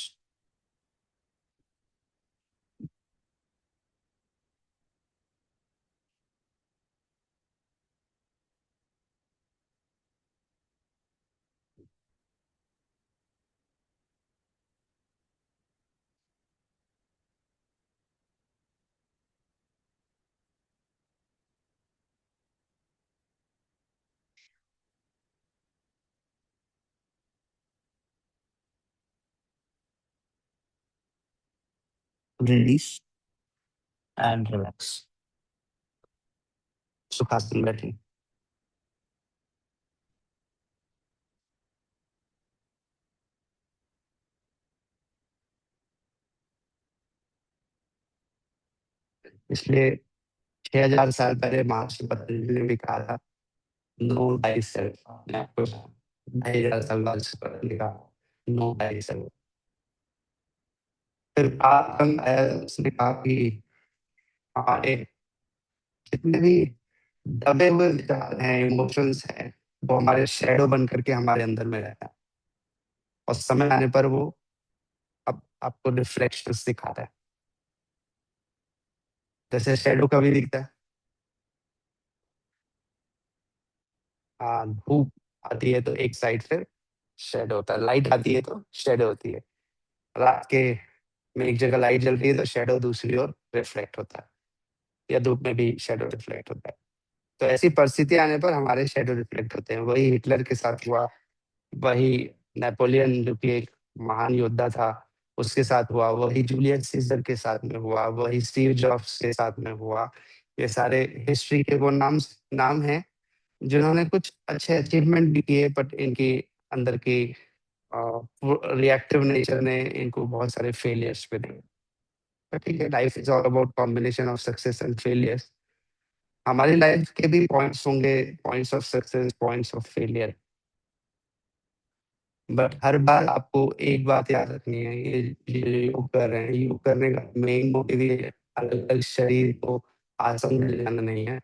Release and relax. Sukhasana बैठिए। इसलिए 6,000 साल पहले महर्षि पतंजलि ने भी कहा था, नो बाई सेल्फ। मैं आपको 2,500 साल बाद से पता लगा, नो बाई सेल्फ। फिर रंग आया, उसने कहा कि हमारे जितने भी दबे हुए विचार हैं, इमोशंस हैं, वो हमारे शैडो बन करके हमारे अंदर में रहता है, और समय आने पर वो अब आपको रिफ्लेक्शंस दिखाता है। जैसे शैडो कभी दिखता है, धूप आती है तो एक साइड से शेडो होता है, लाइट आती है तो शेडो होती है, रात के में एक जगह लाइट जल रही है तो शेडो दूसरी ओर रिफ्लेक्ट होता है, या धूप में भी शेडो रिफ्लेक्ट होता है। तो ऐसी परिस्थिति आने पर हमारे शेडो रिफ्लेक्ट होते हैं। वही हिटलर के साथ हुआ, वही नेपोलियन जो कि एक महान योद्धा था उसके साथ हुआ, वही जूलियस सीजर के साथ में हुआ, वही स्टीव जॉब्स के साथ में हुआ। ये सारे हिस्ट्री के वो नाम हैं जिन्होंने कुछ अच्छे अचीवमेंट भी किए, बट इनकी अंदर की रिएक्टिव नेचर ने इनको बहुत सारे फेलियर्स पे दिए। तो ठीक है, life is all about combination of success and failures. हमारी लाइफ के भी पॉइंट्स होंगे, points of success, points of failure. But हर बार आपको एक बात याद रखनी है, ये जो योग कर रहे हैं, योग करने का मेन मोटिव ये अलग-अलग शरीर को आसन में ले जाना नहीं है,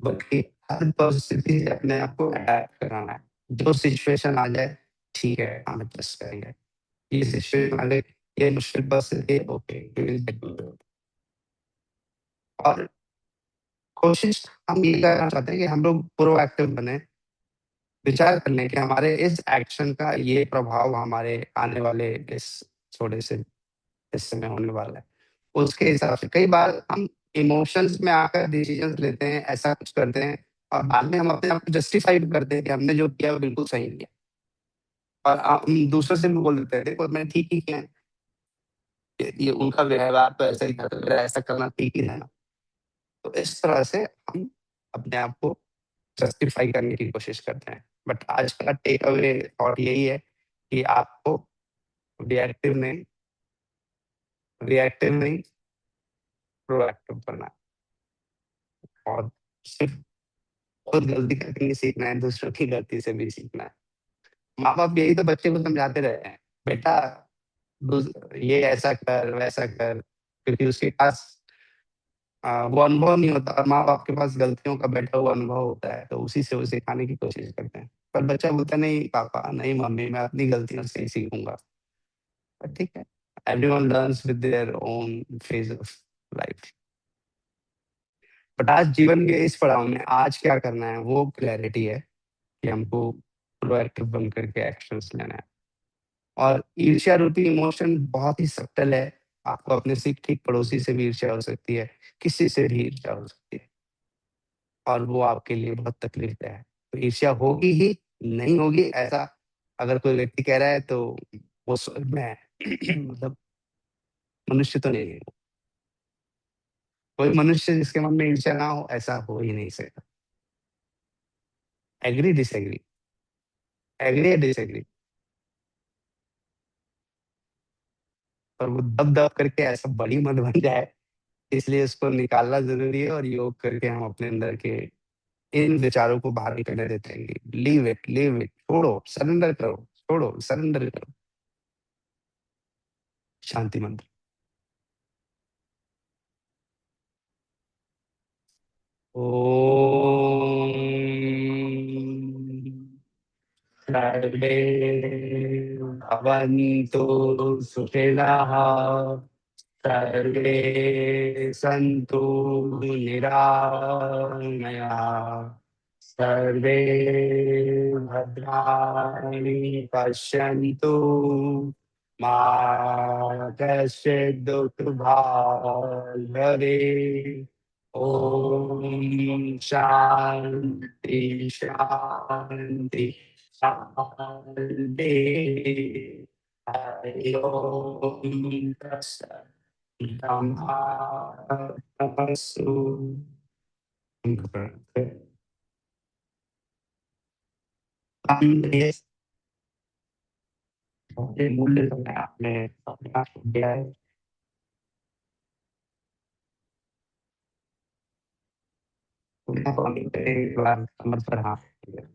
बल्कि हर परिस्थिति से अपने आप को अडैप्ट कराना है। जो सिचुएशन आ जाए, ठीक है, हम एडजस्ट करेंगे। ये सिचुएशन आ गई, ये मुश्किल परिस्थिति है, okay, we will get through it. और कोशिश हम ये करना चाहते हैं कि हम लोग प्रोएक्टिव बने, विचार कर लें कि हमारे इस एक्शन का ये प्रभाव हमारे आने वाले इस थोड़े से हिस्से में होने वाला है। उसके हिसाब से कई बार हम इमोशंस में आकर डिसीजंस लेते हैं, ऐसा कुछ करते हैं और बाद में हम अपने आप को जस्टिफाई भी करते हैं कि हमने जो किया वो बिल्कुल सही किया। और हम दूसरों से भी बोल देते हैं, देखो मैंने ठीक ही किया है, ये उनका व्यवहार तो ऐसा ही था, तो मेरा ऐसा करना ठीक ही था ना। तो इस तरह से हम अपने आप को जस्टिफाई करने की कोशिश करते हैं। बट आज का टेक अवे थॉट यही है कि आपको रिएक्टिव नहीं रिएक्टिव नहीं, प्रोएक्टिव बनना है और सिर्फ खुद गलती करके नहीं सीखना है, दूसरों की गलती से भी सीखना है। माँ-बाप यही तो बच्चे को समझाते रहते हैं, बेटा दूस ये ऐसा कर, वैसा कर, क्योंकि उसके पास वो अनुभव नहीं होता और माँ-बाप के पास गलतियों का बैठा हुआ अनुभव होता है, तो उसी से वो सिखाने की कोशिश करते हैं। पर बच्चा बोलता है, "नहीं पापा, नहीं मम्मी, मैं अपनी गलतियों से ही सीखूँगा।" ठीक है, everyone learns with their own phase of life. But आज जीवन के इस पड़ाव में आज क्या करना है, वो क्लैरिटी है कि हमको प्रोएक्टिव बन करके एक्शंस लेना है। और ईर्ष्या रूपी इमोशन बहुत ही सब्टल है। आपको अपने से ठीक पड़ोसी से भी ईर्ष्या हो सकती है, किसी से भी ईर्ष्या हो सकती है और वो आपके लिए बहुत तकलीफ़देह है। तो ईर्ष्या होगी ही, नहीं होगी ऐसा अगर कोई व्यक्ति कह रहा है तो वो स्वर्ग में है। मतलब मनुष्य तो नहीं है। कोई मनुष्य जिसके मन में ईर्ष्या ना हो, ऐसा हो ही नहीं सकता। Agree, disagree? एग्री या डिसएग्री? पर वो दब-दब करके ऐसा बड़ी मत बन जाए, इसलिए उसको निकालना ज़रूरी है और योग करके हम अपने अंदर के इन विचारों को बाहर निकलने देते हैं। लीव इट, छोड़ो, सरेंडर करो, छोड़ो, सरेंडर करो। शांति मंत्र। ओम सर्वे भवन्तु सुखिनः, सर्वे सन्तु निरामयाः, सर्वे भद्राणि पश्यन्तु, मा कश्चित् दुःखभाग् भवेत्। ॐ शान्ति, शान्ति, शान्तिः। हरि ओम तत्सत्। ब्रह्मार्पणमस्तु। हमने अपने मूल्य समय आपने अपने आप को दिया है। पुनः कॉलिंग करें एक बार कमर पर हाथ रखिए।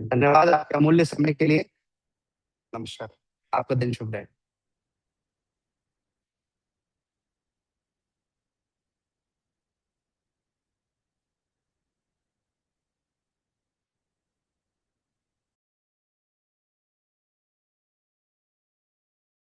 धन्यवाद आपके अमूल्य समय के लिए। नमस्कार। आपका दिन शुभ रहे।